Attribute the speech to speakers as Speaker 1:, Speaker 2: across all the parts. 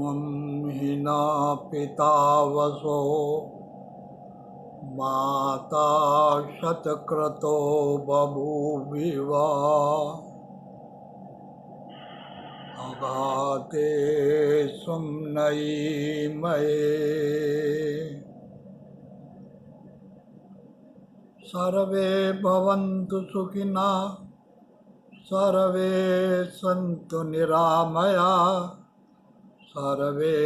Speaker 1: मम हिना पिता वसो माता शतक्रतो बभूविवा अगाते सुम्नयी मये सर्वे भवन्तु सुखिनः सर्वे सन्तु निरामया सर्वे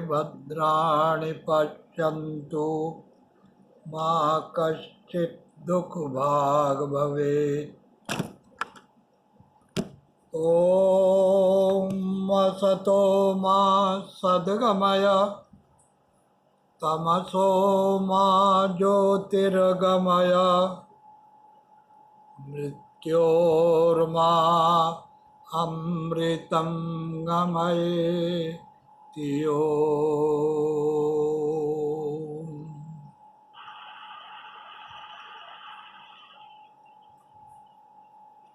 Speaker 1: भद्राणि पश्यन्तु मा कश्चित् दुःखभाग् भवेत्। ॐ असतो मा सद्गमय तमसो मा ज्योतिर्गमय मृत्योर्मा अमृतं गमयेति ओम्।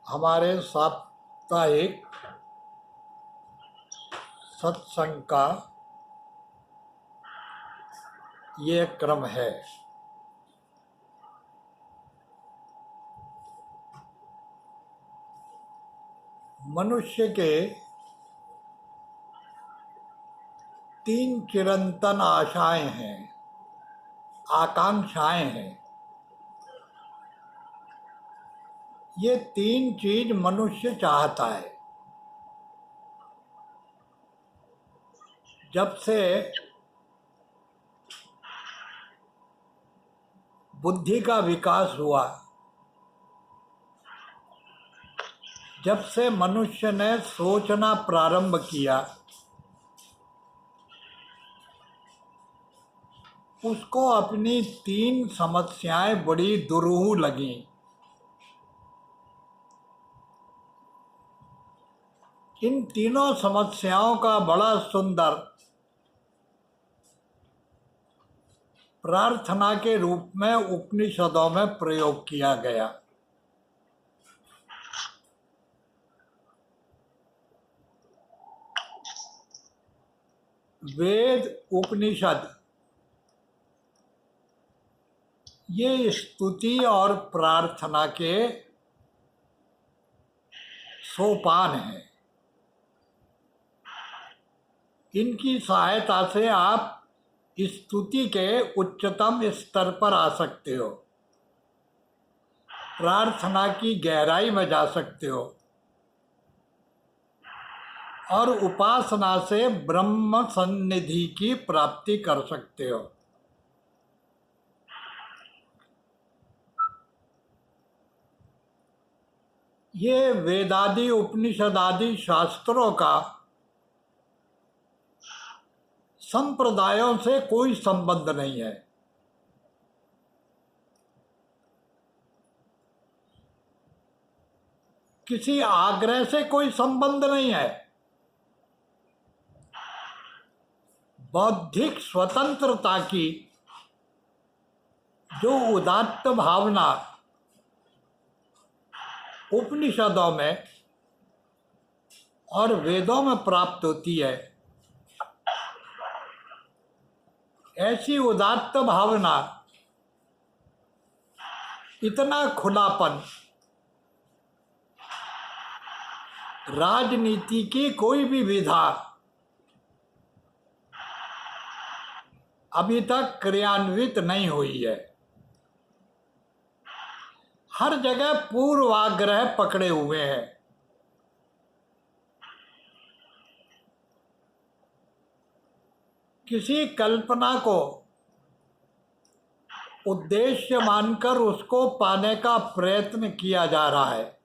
Speaker 1: हमारे साप्ताहिक सत्संग का ये क्रम है। मनुष्य के 3 चिरंतन आशाएं हैं, आकांक्षाएं हैं। ये 3 चीज मनुष्य चाहता है। जब से बुद्धि का विकास हुआ, जब से मनुष्य ने सोचना प्रारंभ किया, उसको अपनी 3 समस्याएं बड़ी दुरूह लगीं। इन तीनों समस्याओं का बड़ा सुंदर प्रार्थना के रूप में उपनिषदों में प्रयोग किया गया। वेद उपनिषद ये स्तुति और प्रार्थना के सोपान हैं। इनकी सहायता से आप स्तुति के उच्चतम स्तर पर आ सकते हो, प्रार्थना की गहराई में जा सकते हो और उपासना से ब्रह्म सन्निधि की प्राप्ति कर सकते हो। ये वेदादि उपनिषद आदि शास्त्रों का संप्रदायों से कोई संबंध नहीं है। किसी आग्रह से कोई संबंध नहीं है। बौद्धिक स्वतंत्रता की जो उदात्त भावना उपनिषदों में और वेदों में प्राप्त होती है, ऐसी उदात्त भावना, इतना खुलापन राजनीति की कोई भी विधा अभी तक क्रियान्वित नहीं हुई है। हर जगह पूर्वाग्रह पकड़े हुए हैं। किसी कल्पना को उद्देश्य मानकर उसको पाने का प्रयत्न किया जा रहा है।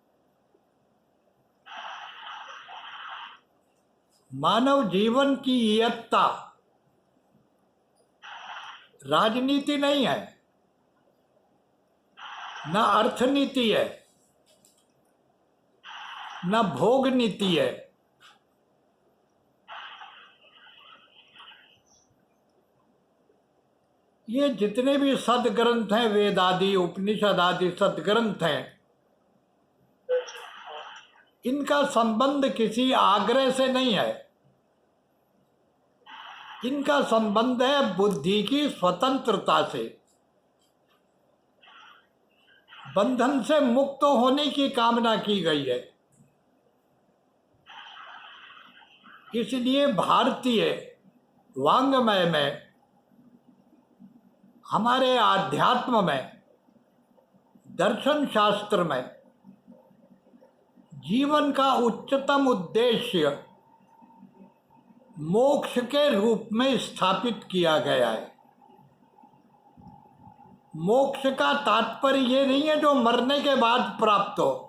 Speaker 1: मानव जीवन की इयत्ता राजनीति नहीं है, न अर्थनीति है, न भोग नीति है। ये जितने भी सदग्रंथ हैं, वेद आदि उपनिषद आदि सदग्रंथ हैं, इनका संबंध किसी आग्रह से नहीं है। इनका संबंध है बुद्धि की स्वतंत्रता से। बंधन से मुक्त होने की कामना की गई है। इसलिए भारतीय वाङ्मय में, हमारे आध्यात्म में, दर्शन शास्त्र में जीवन का उच्चतम उद्देश्य मोक्ष के रूप में स्थापित किया गया है। मोक्ष का तात्पर्य ये नहीं है जो मरने के बाद प्राप्त हो।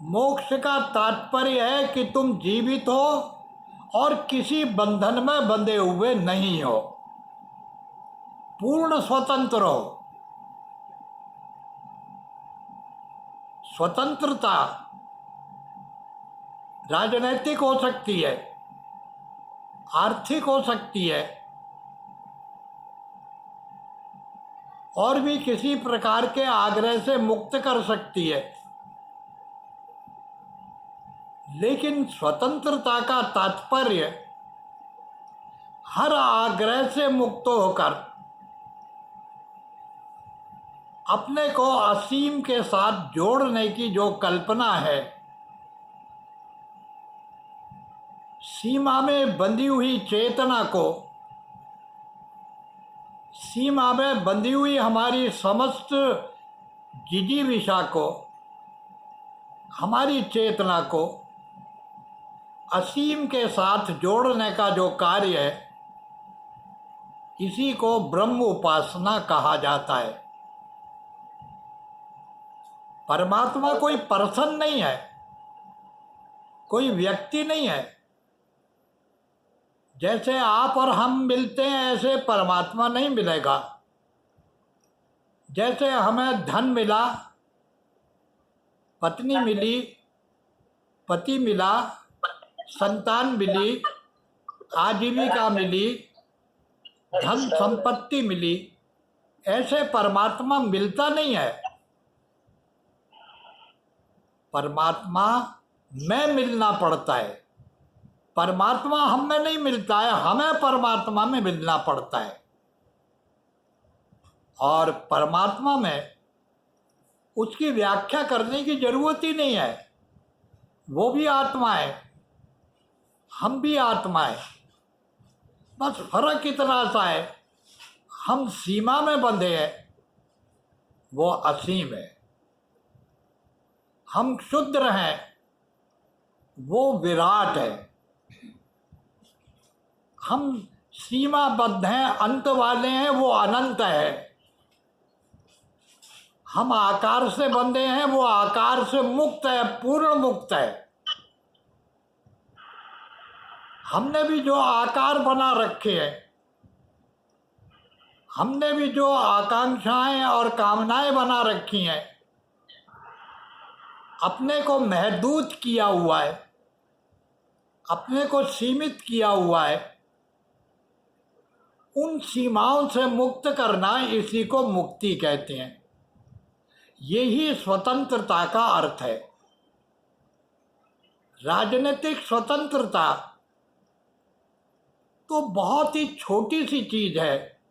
Speaker 1: मोक्ष का तात्पर्य है कि तुम जीवित हो और किसी बंधन में बंधे हुए नहीं हो, पूर्ण स्वतंत्र हो। स्वतंत्रता राजनैतिक हो सकती है, आर्थिक हो सकती है, और भी किसी प्रकार के आग्रह से मुक्त कर सकती है। लेकिन स्वतंत्रता का तात्पर्य हर आग्रह से मुक्त होकर अपने को असीम के साथ जोड़ने की जो कल्पना है, सीमा में बंधी हुई चेतना को, सीमा में बंधी हुई हमारी समस्त जिजीविषा को, हमारी चेतना को असीम के साथ जोड़ने का जो कार्य है, इसी को ब्रह्म उपासना कहा जाता है। परमात्मा कोई पर्सन नहीं है, कोई व्यक्ति नहीं है। जैसे आप और हम मिलते हैं ऐसे परमात्मा नहीं मिलेगा। जैसे हमें धन मिला, पत्नी मिली, पति मिला, संतान मिली, आजीविका मिली, धन संपत्ति मिली, ऐसे परमात्मा मिलता नहीं है। परमात्मा में मिलना पड़ता है। परमात्मा हम में नहीं मिलता है, हमें परमात्मा में मिलना पड़ता है। और परमात्मा में उसकी व्याख्या करने की जरूरत ही नहीं है। वो भी आत्मा है, हम भी आत्मा है। बस फर्क इतना सा है, हम सीमा में बंधे हैं, वो असीम है। हम क्षुद्र हैं, वो विराट है। हम सीमाबद्ध हैं, अंत वाले हैं, वो अनंत है। हम आकार से बंधे हैं, वो आकार से मुक्त है, पूर्ण मुक्त है। हमने भी जो आकार बना रखे हैं, हमने भी जो आकांक्षाएं और कामनाएं बना रखी हैं, अपने को महदूद किया हुआ है, अपने को सीमित किया हुआ है। उन सीमाओं से मुक्त करना, इसी को मुक्ति कहते हैं। यही स्वतंत्रता का अर्थ है। राजनीतिक स्वतंत्रता तो बहुत ही छोटी सी चीज है।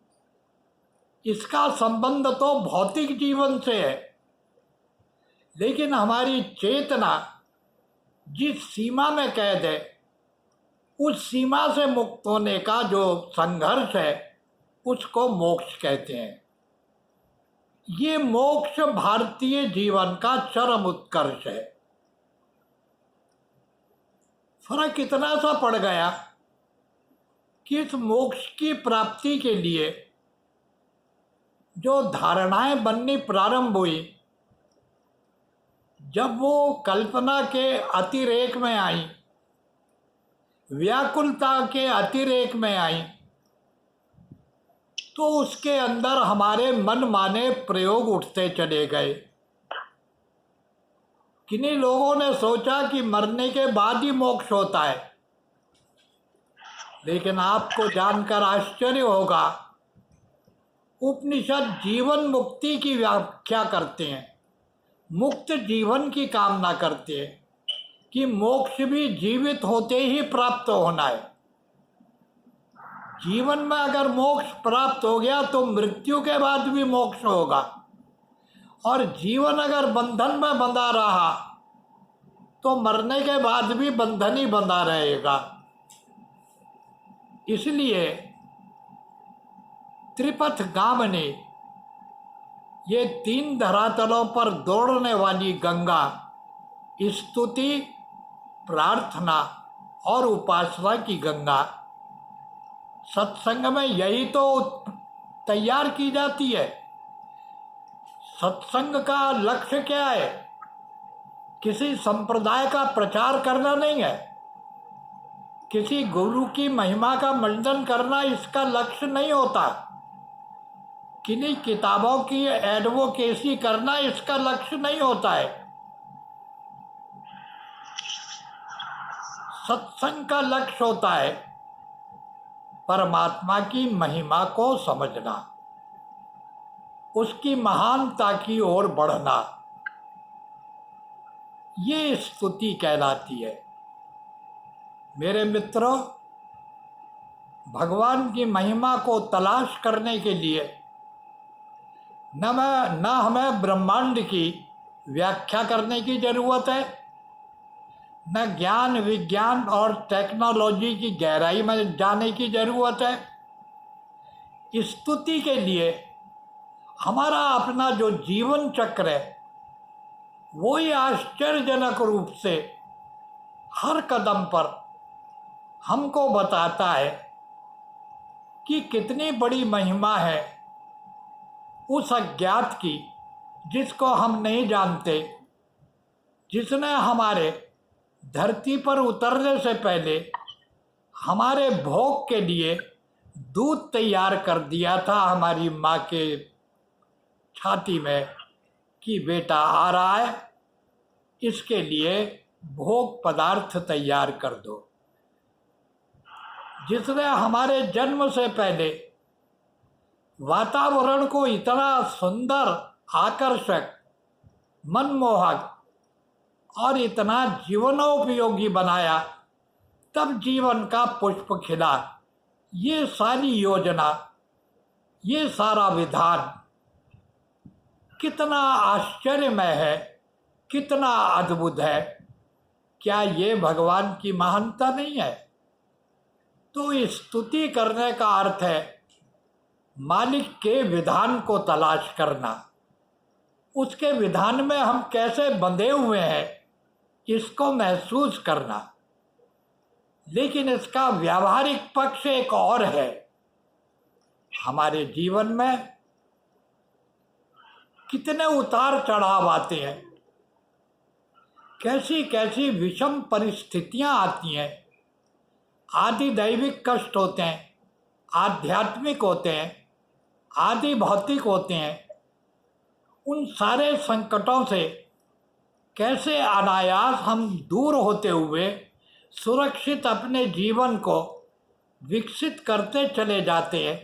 Speaker 1: इसका संबंध तो भौतिक जीवन से है। लेकिन हमारी चेतना जिस सीमा में कैद है, उस सीमा से मुक्त होने का जो संघर्ष है, उसको मोक्ष कहते हैं। ये मोक्ष भारतीय जीवन का चरम उत्कर्ष है। फर्क इतना सा पड़ गया कि इस मोक्ष की प्राप्ति के लिए जो धारणाएं बननी प्रारंभ हुई, जब वो कल्पना के अतिरेक में आई, व्याकुलता के अतिरेक में आई, तो उसके अंदर हमारे मन माने प्रयोग उठते चले गए। किन्हीं लोगों ने सोचा कि मरने के बाद ही मोक्ष होता है। लेकिन आपको जानकर आश्चर्य होगा, उपनिषद जीवन मुक्ति की व्याख्या करते हैं, मुक्त जीवन की कामना करते हैं कि मोक्ष भी जीवित होते ही प्राप्त होना है। जीवन में अगर मोक्ष प्राप्त हो गया तो मृत्यु के बाद भी मोक्ष होगा, और जीवन अगर बंधन में बंधा रहा तो मरने के बाद भी बंधन ही बंधा रहेगा। इसलिए त्रिपथगामिनी, ये 3 धरातलों पर दौड़ने वाली गंगा, स्तुति, प्रार्थना और उपासना की गंगा, सत्संग में यही तो तैयार की जाती है। सत्संग का लक्ष्य क्या है? किसी संप्रदाय का प्रचार करना नहीं है, किसी गुरु की महिमा का मंडन करना इसका लक्ष्य नहीं होता, किन्हीं किताबों की एडवोकेसी करना इसका लक्ष्य नहीं होता है। सत्संग का लक्ष्य होता है परमात्मा की महिमा को समझना, उसकी महानता की ओर बढ़ना। ये स्तुति कहलाती है। मेरे मित्रों, भगवान की महिमा को तलाश करने के लिए न हमें ब्रह्मांड की व्याख्या करने की ज़रूरत है, न ज्ञान विज्ञान और टेक्नोलॉजी की गहराई में जाने की ज़रूरत है। स्तुति के लिए हमारा अपना जो जीवन चक्र है वो ही आश्चर्यजनक रूप से हर कदम पर हमको बताता है कि कितनी बड़ी महिमा है उस अज्ञात की, जिसको हम नहीं जानते, जिसने हमारे धरती पर उतरने से पहले हमारे भोग के लिए दूध तैयार कर दिया था हमारी माँ के छाती में कि बेटा आ रहा है, इसके लिए भोग पदार्थ तैयार कर दो। जिसने हमारे जन्म से पहले वातावरण को इतना सुंदर, आकर्षक, मनमोहक और इतना जीवनोपयोगी बनाया, तब जीवन का पुष्प खिला। ये सारी योजना, ये सारा विधान कितना आश्चर्यमय है, कितना अद्भुत है। क्या ये भगवान की महानता नहीं है? तो स्तुति करने का अर्थ है मालिक के विधान को तलाश करना, उसके विधान में हम कैसे बंधे हुए हैं इसको महसूस करना। लेकिन इसका व्यावहारिक पक्ष एक और है। हमारे जीवन में कितने उतार चढ़ाव आते हैं, कैसी कैसी विषम परिस्थितियां आती हैं, आदि दैविक कष्ट होते हैं, आध्यात्मिक होते हैं, आदि भौतिक होते हैं। उन सारे संकटों से कैसे अनायास हम दूर होते हुए सुरक्षित अपने जीवन को विकसित करते चले जाते हैं।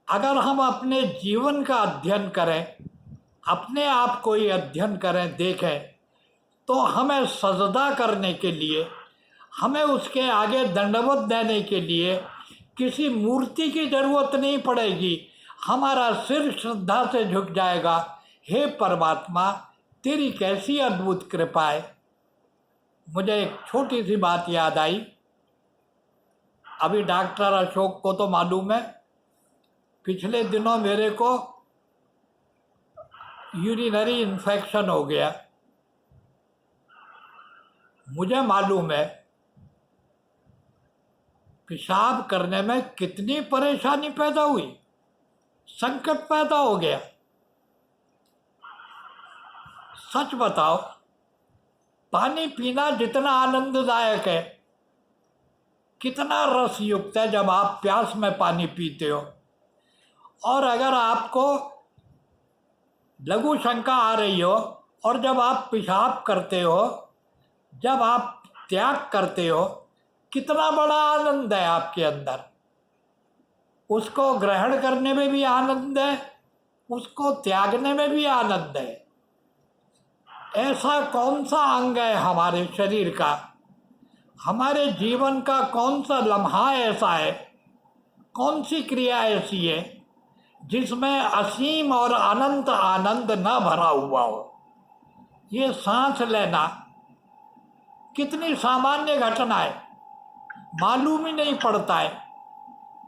Speaker 1: अगर हम अपने जीवन का अध्ययन करें, अपने आप को ही अध्ययन करें, देखें, तो हमें सजदा करने के लिए, हमें उसके आगे दंडवत देने के लिए किसी मूर्ति की ज़रूरत नहीं पड़ेगी। हमारा सिर श्रद्धा से झुक जाएगा। हे परमात्मा, तेरी कैसी अद्भुत कृपा है। मुझे एक छोटी सी बात याद आई। अभी डॉक्टर अशोक को तो मालूम है, पिछले दिनों मेरे को यूरिनरी इन्फेक्शन हो गया। मुझे मालूम है पेशाब करने में कितनी परेशानी पैदा हुई, संकट पैदा हो गया। सच बताओ, पानी पीना जितना आनंददायक है, कितना रस युक्त है जब आप प्यास में पानी पीते हो। और अगर आपको लघु शंका आ रही हो और जब आप पेशाब करते हो, जब आप त्याग करते हो, कितना बड़ा आनंद है आपके अंदर। उसको ग्रहण करने में भी आनंद है, उसको त्यागने में भी आनंद है। ऐसा कौन सा अंग है हमारे शरीर का, हमारे जीवन का कौन सा लम्हा ऐसा है कौन सी क्रिया ऐसी है जिसमें असीम और अनंत आनंद न भरा हुआ हो? ये सांस लेना कितनी सामान्य घटना है, मालूम ही नहीं पड़ता है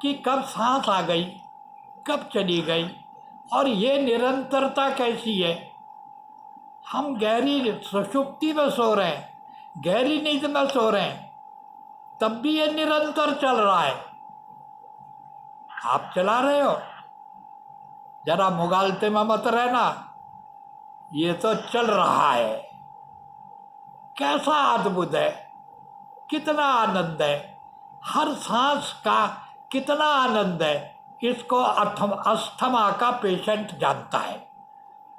Speaker 1: कि कब सांस आ गई, कब चली गई, और ये निरंतरता कैसी है। हम गहरी सुषुप्ति में सो रहे हैं, गहरी नींद में सो रहे हैं, तब भी ये निरंतर चल रहा है। आप चला रहे हो, जरा मुगालते में मत रहना, ये तो चल रहा है। कैसा अद्भुत है, कितना आनंद है, हर सांस का कितना आनंद है। इसको अस्थमा का पेशेंट जानता है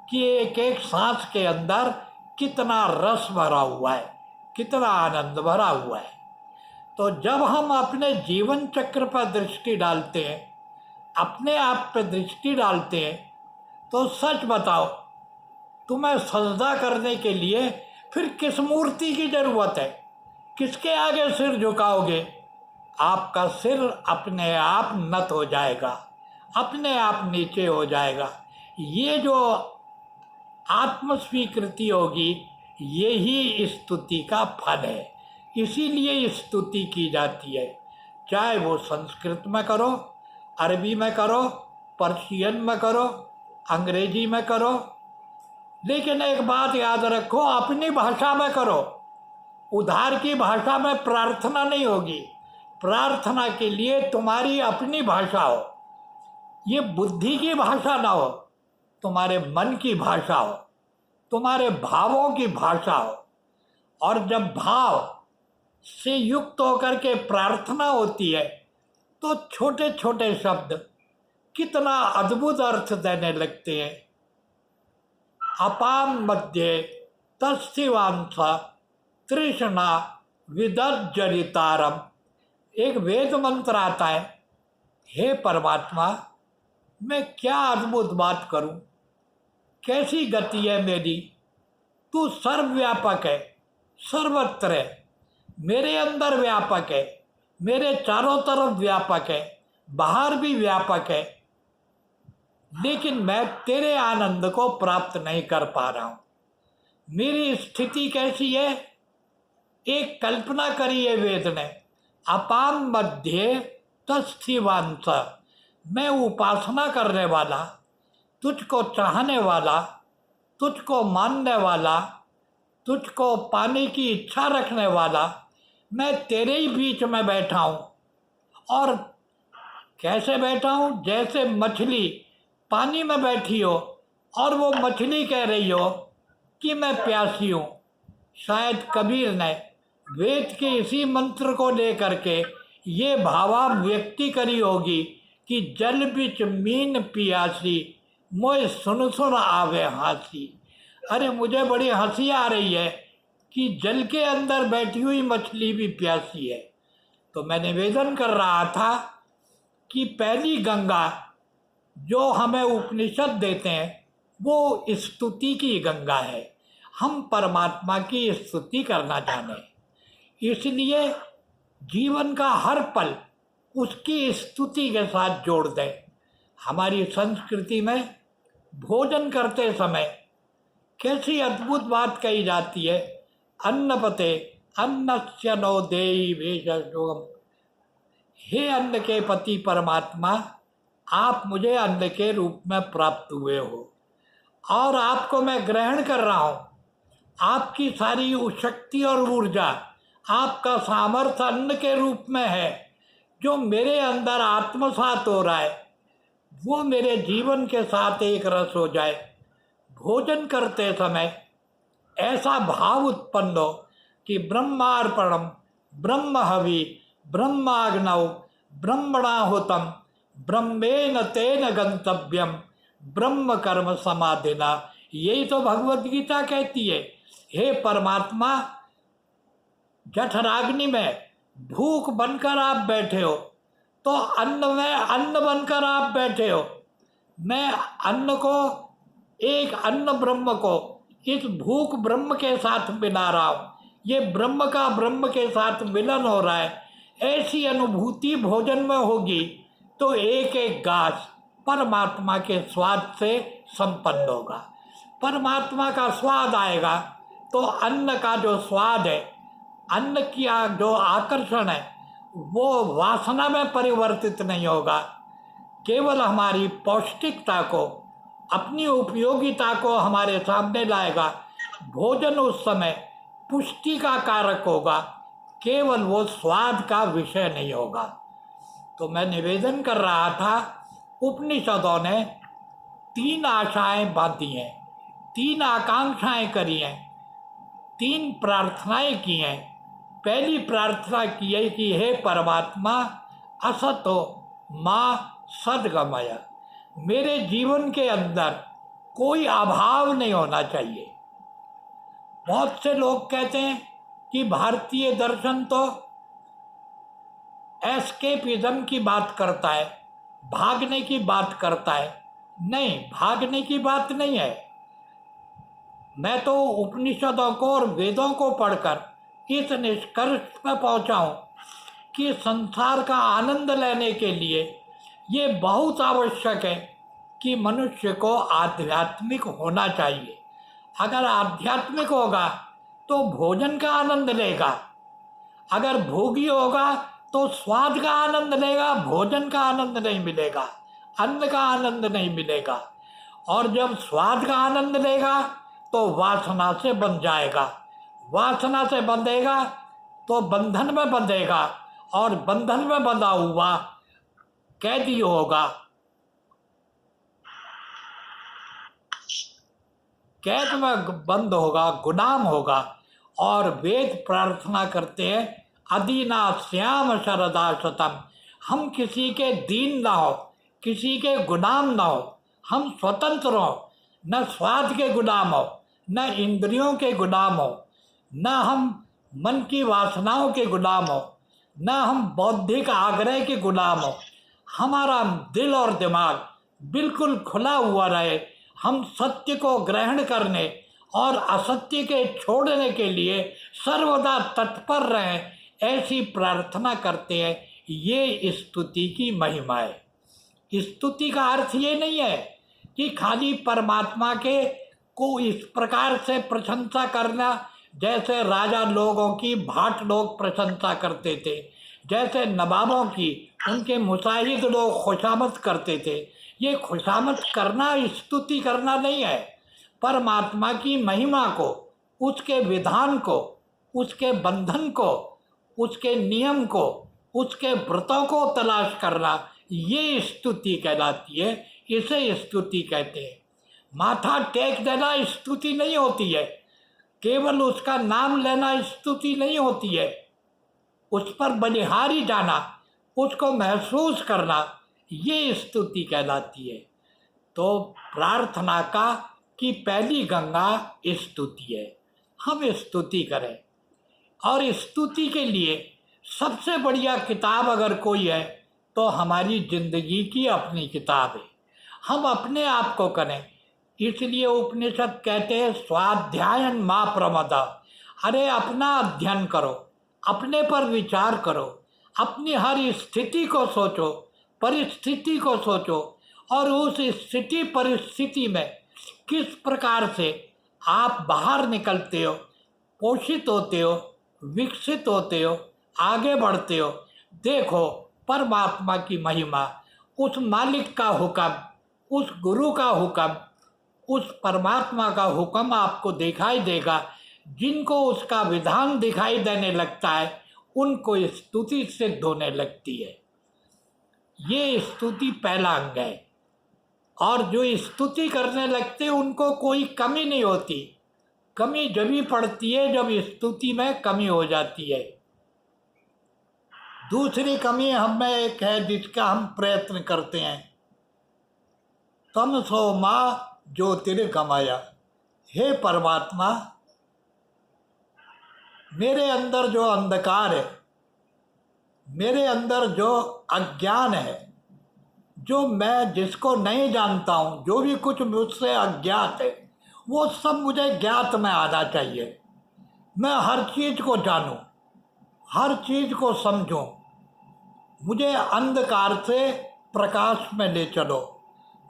Speaker 1: कि एक एक सांस के अंदर कितना रस भरा हुआ है, कितना आनंद भरा हुआ है। तो जब हम अपने जीवन चक्र पर दृष्टि डालते हैं, अपने आप पर दृष्टि डालते हैं, तो सच बताओ, तुम्हें सजदा करने के लिए फिर किस मूर्ति की जरूरत है? किसके आगे सिर झुकाओगे? आपका सिर अपने आप नत हो जाएगा, अपने आप नीचे हो जाएगा। ये जो आत्म स्वीकृति होगी, यही स्तुति का फल है। इसीलिए स्तुति की जाती है, चाहे वो संस्कृत में करो, अरबी में करो, पर्शियन में करो, अंग्रेजी में करो, लेकिन एक बात याद रखो, अपनी भाषा में करो। उधार की भाषा में प्रार्थना नहीं होगी। प्रार्थना के लिए तुम्हारी अपनी भाषा हो, ये बुद्धि की भाषा ना हो, तुम्हारे मन की भाषा हो, तुम्हारे भावों की भाषा हो। और जब भाव से युक्त होकर के प्रार्थना होती है, तो छोटे छोटे शब्द कितना अद्भुत अर्थ देने लगते हैं। अपाम मध्ये तस्थिवांस तृष्णा विदज्जरितारम। एक वेद मंत्र आता है, हे परमात्मा, मैं क्या अद्भुत बात करूं, कैसी गति है मेरी, तू सर्वव्यापक है, सर्वत्र है, मेरे अंदर व्यापक है, मेरे चारों तरफ व्यापक है, बाहर भी व्यापक है, लेकिन मैं तेरे आनंद को प्राप्त नहीं कर पा रहा हूं। मेरी स्थिति कैसी है? एक कल्पना करी है वेद ने, अपाम मध्ये तस्थिवांस। मैं उपासना करने वाला, तुझको चाहने वाला, तुझको मानने वाला, तुझको पाने की इच्छा रखने वाला, मैं तेरे ही बीच में बैठा हूँ। और कैसे बैठा हूँ? जैसे मछली पानी में बैठी हो और वो मछली कह रही हो कि मैं प्यासी हूँ। शायद कबीर ने वेद के इसी मंत्र को लेकर के ये भावाभिव्यक्ति करी होगी कि जल बिच मीन पियासी, मोए सुन सुन आवे हंसी। अरे मुझे बड़ी हंसी आ रही है कि जल के अंदर बैठी हुई मछली भी प्यासी है। तो मैं निवेदन कर रहा था कि पहली गंगा जो हमें उपनिषद देते हैं वो स्तुति की गंगा है। हम परमात्मा की स्तुति करना जाने, इसलिए जीवन का हर पल उसकी स्तुति के साथ जोड़ दें। हमारी संस्कृति में भोजन करते समय कैसी अद्भुत बात कही जाती है, अन्नपते अन्नस्य नो देहि भेषजोगम। हे अन्न के पति परमात्मा, आप मुझे अन्न के रूप में प्राप्त हुए हो और आपको मैं ग्रहण कर रहा हूँ। आपकी सारी शक्ति और ऊर्जा, आपका सामर्थ्य अन्न के रूप में है, जो मेरे अंदर आत्मसात हो रहा है, वो मेरे जीवन के साथ एक रस हो जाए। भोजन करते समय ऐसा भाव उत्पन्न हो कि ब्रह्मार्पणम ब्रह्म हवि ब्रह्माग्नौ ब्रह्मणाहुतम ब्रह्मेन तेन गंतव्यम ब्रह्म कर्म समाधिना। यही तो भगवत गीता कहती है। हे परमात्मा, जठराग्नि में भूख बनकर आप बैठे हो, तो अन्न में अन्न बनकर आप बैठे हो। मैं अन्न को, एक अन्न ब्रह्म को इस भूख ब्रह्म के साथ मिला रहा हूँ। ये ब्रह्म का ब्रह्म के साथ मिलन हो रहा है। ऐसी अनुभूति भोजन में होगी तो एक एक गाछ परमात्मा के स्वाद से संपन्न होगा। परमात्मा का स्वाद आएगा तो अन्न का जो स्वाद है, अन्न की जो आकर्षण है, वो वासना में परिवर्तित नहीं होगा, केवल हमारी पौष्टिकता को, अपनी उपयोगिता को हमारे सामने लाएगा। भोजन उस समय पुष्टि का कारक होगा, केवल वो स्वाद का विषय नहीं होगा। तो मैं निवेदन कर रहा था, उपनिषदों ने 3 आशाएं बांधी हैं, 3 आकांक्षाएं करी हैं, 3 प्रार्थनाएं की हैं। पहली प्रार्थना की है कि हे परमात्मा असतो माँ सद्गमय, मेरे जीवन के अंदर कोई अभाव नहीं होना चाहिए। बहुत से लोग कहते हैं कि भारतीय दर्शन तो एस्केपिज्म की बात करता है, भागने की बात करता है। नहीं, भागने की बात नहीं है। मैं तो उपनिषदों को और वेदों को पढ़कर इस निष्कर्ष पर पहुंचा हूं कि संसार का आनंद लेने के लिए ये बहुत आवश्यक है कि मनुष्य को आध्यात्मिक होना चाहिए। अगर आध्यात्मिक होगा तो भोजन का आनंद लेगा, अगर भोगी होगा तो स्वाद का आनंद लेगा, भोजन का आनंद नहीं मिलेगा, अन्न का आनंद नहीं मिलेगा। और जब स्वाद का आनंद लेगा तो वासना से बंध जाएगा, वासना से बंधेगा तो बंधन में बंधेगा, और बंधन में बंधा हुआ कैदी होगा, कैद में बंद होगा, गुलाम होगा। और वेद प्रार्थना करते हैं अदीना श्याम शरदा शतम, हम किसी के दीन ना हो, किसी के गुलाम ना हो, हम स्वतंत्र हो, न स्वाद के गुलाम हो, न इंद्रियों के गुलाम हो, न हम मन की वासनाओं के गुलाम हो, न हम बौद्धिक आग्रह के गुलाम हो। हमारा दिल और दिमाग बिल्कुल खुला हुआ रहे, हम सत्य को ग्रहण करने और असत्य के छोड़ने के लिए सर्वदा तत्पर रहें, ऐसी प्रार्थना करते हैं। ये स्तुति की महिमा है। स्तुति का अर्थ ये नहीं है कि खाली परमात्मा के को इस प्रकार से प्रशंसा करना जैसे राजा लोगों की भाट लोग प्रशंसा करते थे, जैसे नवाबों की उनके मुसाहिद लोग खुशामद करते थे। ये खुशामद करना स्तुति करना नहीं है। परमात्मा की महिमा को, उसके विधान को, उसके बंधन को, उसके नियम को, उसके व्रतों को तलाश करना, ये स्तुति कहलाती है। इसे स्तुति कहते हैं। माथा टेक देना स्तुति नहीं होती है, केवल उसका नाम लेना स्तुति नहीं होती है। उस पर बलिहारी जाना, उसको महसूस करना, ये स्तुति कहलाती है। तो प्रार्थना का की पहली गंगा स्तुति है। हम स्तुति करें, और स्तुति के लिए सबसे बढ़िया किताब अगर कोई है तो हमारी जिंदगी की अपनी किताब है। हम अपने आप को करें, इसलिए उपनिषद कहते हैं स्वाध्यायन माँ प्रमदा। अरे अपना अध्ययन करो, अपने पर विचार करो, अपनी हर स्थिति को सोचो, परिस्थिति को सोचो, और उस स्थिति परिस्थिति में किस प्रकार से आप बाहर निकलते हो, पोषित होते हो, विकसित होते हो, आगे बढ़ते हो। देखो परमात्मा की महिमा, उस मालिक का हुक्म, उस गुरु का हुक्म, उस परमात्मा का हुक्म आपको दिखाई देगा। जिनको उसका विधान दिखाई देने लगता है उनको स्तुति सिद्ध होने लगती है। ये स्तुति पहला अंग है। और जो स्तुति करने लगते हैं उनको कोई कमी नहीं होती। कमी जब ही पड़ती है जब स्तुति में कमी हो जाती है। दूसरी कमी हमें एक है जिसका हम प्रयत्न करते हैं, तमसो माँ ज्योतिर्गमय। हे परमात्मा, मेरे अंदर जो अंधकार है, मेरे अंदर जो अज्ञान है, जो मैं जिसको नहीं जानता हूँ, जो भी कुछ मुझसे अज्ञात है, वो सब मुझे ज्ञात में आना चाहिए। मैं हर चीज़ को जानूं, हर चीज़ को समझूं। मुझे अंधकार से प्रकाश में ले चलो,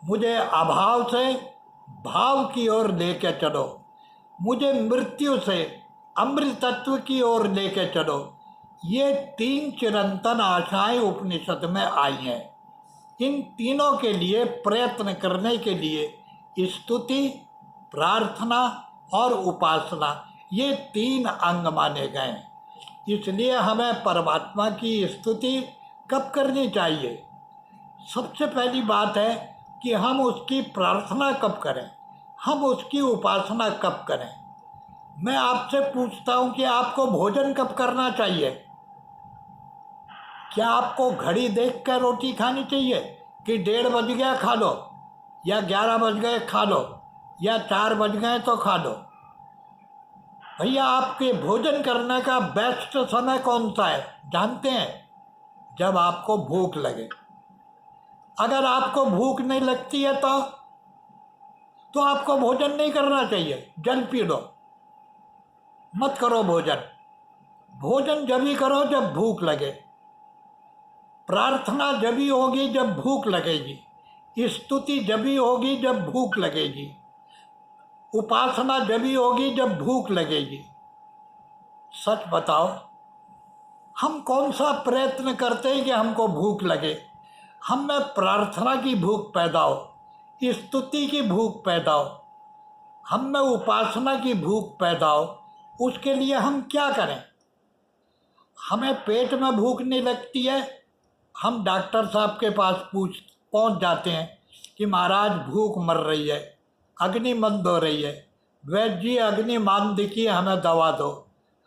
Speaker 1: मुझे अभाव से भाव की ओर लेके चलो, मुझे मृत्यु से अमृत तत्व की ओर लेके चलो। ये 3 चिरंतन आशाएं उपनिषद में आई हैं। इन तीनों के लिए प्रयत्न करने के लिए स्तुति, प्रार्थना और उपासना, ये 3 अंग माने गए। इसलिए हमें परमात्मा की स्तुति कब करनी चाहिए? सबसे पहली बात है कि हम उसकी प्रार्थना कब करें, हम उसकी उपासना कब करें। मैं आपसे पूछता हूँ कि आपको भोजन कब करना चाहिए? क्या आपको घड़ी देख कर रोटी खानी चाहिए कि 1:30 बज गया खा लो, या 11 बज गए खा लो, या 4 बज गए तो खा लो? भैया, आपके भोजन करने का बेस्ट समय कौन सा है जानते हैं? जब आपको भूख लगे। अगर आपको भूख नहीं लगती है तो आपको भोजन नहीं करना चाहिए, जल पी लो, मत करो भोजन। भोजन जब ही करो जब भूख लगे, प्रार्थना जब ही होगी जब भूख लगेगी, स्तुति जब ही होगी जब भूख लगेगी, उपासना जब ही होगी जब भूख लगेगी। सच बताओ, हम कौन सा प्रयत्न करते हैं कि हमको भूख लगे? हम में प्रार्थना की भूख पैदा हो, स्तुति की भूख पैदा हो, हम में उपासना की भूख पैदा हो, उसके लिए हम क्या करें? हमें पेट में भूख नहीं लगती है, हम डॉक्टर साहब के पास पहुंच जाते हैं कि महाराज भूख मर रही है, अग्नि मंद हो रही है, वैद्य जी अग्नि मान दिखिए, हमें दवा दो,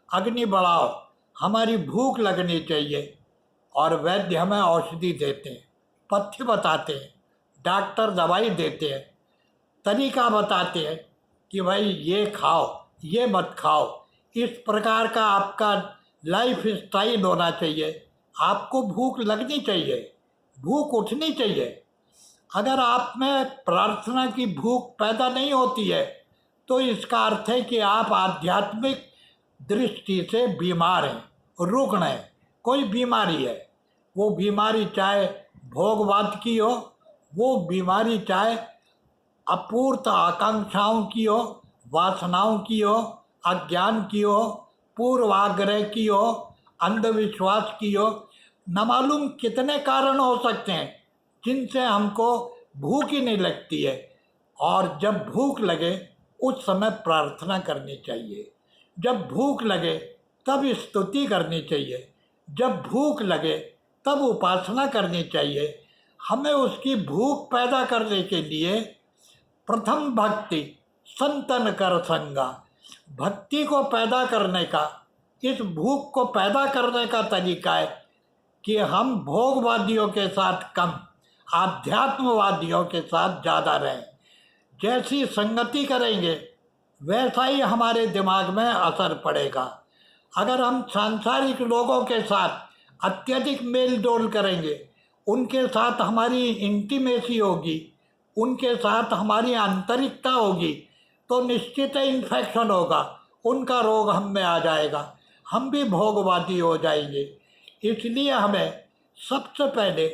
Speaker 1: अग्नि बढ़ाओ, हमारी भूख लगनी चाहिए। और वैद्य हमें औषधि देते हैं, पथ्य बताते हैं, डॉक्टर दवाई देते हैं, तरीका बताते हैं कि भाई ये खाओ, ये मत खाओ। इस प्रकार का आपका लाइफ स्टाइल होना चाहिए। आपको भूख लगनी चाहिए, भूख उठनी चाहिए। अगर आप में प्रार्थना की भूख पैदा नहीं होती है तो इसका अर्थ है कि आप आध्यात्मिक दृष्टि से बीमार हैं, रुग्ण हैं, कोई बीमारी है। वो बीमारी चाहे भोगवाद की हो, वो बीमारी चाहे अपूर्त आकांक्षाओं की हो, वासनाओं की हो, अज्ञान की हो, पूर्वाग्रह की हो, अंधविश्वास की हो, न मालूम कितने कारण हो सकते हैं जिनसे हमको भूख ही नहीं लगती है। और जब भूख लगे उस समय प्रार्थना करनी चाहिए, जब भूख लगे तब स्तुति करनी चाहिए, जब भूख लगे तब उपासना करनी चाहिए। हमें उसकी भूख पैदा करने के लिए प्रथम भक्ति संतन कर संगा, भक्ति को पैदा करने का, इस भूख को पैदा करने का तरीका है कि हम भोगवादियों के साथ कम, आध्यात्मवादियों के साथ ज़्यादा रहें। जैसी संगति करेंगे वैसा ही हमारे दिमाग में असर पड़ेगा। अगर हम सांसारिक लोगों के साथ अत्यधिक मेल जोल करेंगे, उनके साथ हमारी इंटीमेसी होगी, उनके साथ हमारी आंतरिकता होगी, तो निश्चित इन्फेक्शन होगा, उनका रोग हम में आ जाएगा, हम भी भोगवादी हो जाएंगे। इसलिए हमें सबसे पहले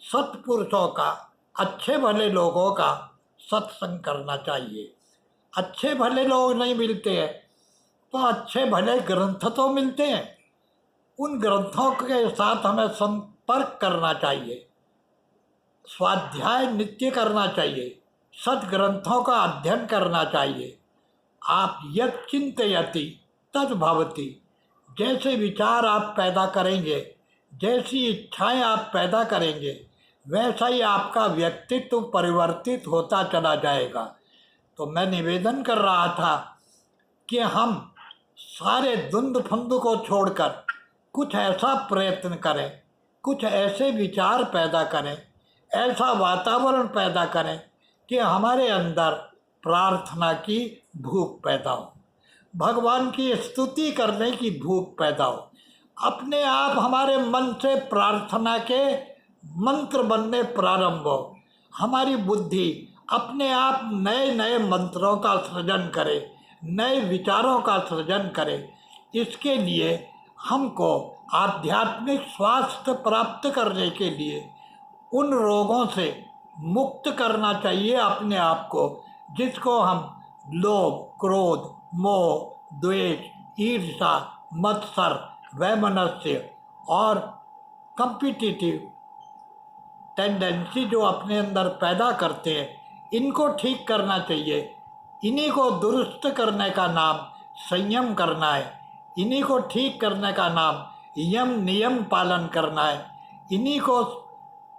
Speaker 1: सत्पुरुषों का, अच्छे भले लोगों का सत्संग करना चाहिए। अच्छे भले लोग नहीं मिलते हैं तो अच्छे भले ग्रंथ तो मिलते हैं, उन ग्रंथों के साथ हमें संपर्क करना चाहिए, स्वाध्याय नित्य करना चाहिए, सद्ग्रंथों का अध्ययन करना चाहिए। आप यत् चिंतयति तद् भवति, जैसे विचार आप पैदा करेंगे, जैसी इच्छाएं आप पैदा करेंगे, वैसा ही आपका व्यक्तित्व परिवर्तित होता चला जाएगा। तो मैं निवेदन कर रहा था कि हम सारे धुंध फंद को छोड़कर कुछ ऐसा प्रयत्न करें, कुछ ऐसे विचार पैदा करें, ऐसा वातावरण पैदा करें कि हमारे अंदर प्रार्थना की भूख पैदा हो, भगवान की स्तुति करने की भूख पैदा हो। अपने आप हमारे मन से प्रार्थना के मंत्र बनने प्रारंभ हो, हमारी बुद्धि अपने आप नए नए मंत्रों का सृजन करे, नए विचारों का सृजन करे। इसके लिए हमको आध्यात्मिक स्वास्थ्य प्राप्त करने के लिए उन रोगों से मुक्त करना चाहिए अपने आप को, जिसको हम लोभ, क्रोध, मोह, द्वेष, ईर्ष्या, मत्सर, वैमनस्य और कंपिटिटिव टेंडेंसी जो अपने अंदर पैदा करते हैं, इनको ठीक करना चाहिए। इन्हीं को दुरुस्त करने का नाम संयम करना है। इन्हीं को ठीक करने का नाम यम नियम पालन करना है। इन्हीं को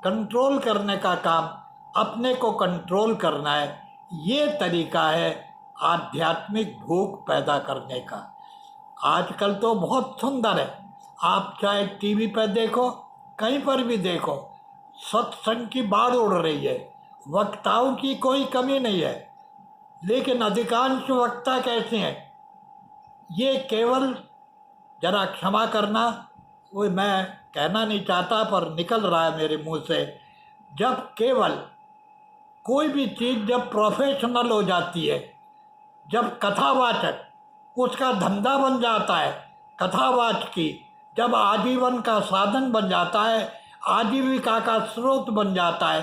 Speaker 1: कंट्रोल करने का काम अपने को कंट्रोल करना है। ये तरीका है आध्यात्मिक भूख पैदा करने का। आजकल तो बहुत सुंदर है, आप चाहे टीवी पर देखो, कहीं पर भी देखो, सत्संग की बाढ़ उड़ रही है, वक्ताओं की कोई कमी नहीं है। लेकिन अधिकांश वक्ता कैसे हैं? ये केवल, जरा क्षमा करना, वो मैं कहना नहीं चाहता पर निकल रहा है मेरे मुंह से, जब केवल कोई भी चीज़ जब प्रोफेशनल हो जाती है, जब कथावाचक उसका धंधा बन जाता है, कथावाचकी जब आजीवन का साधन बन जाता है, आजीविका का स्रोत बन जाता है,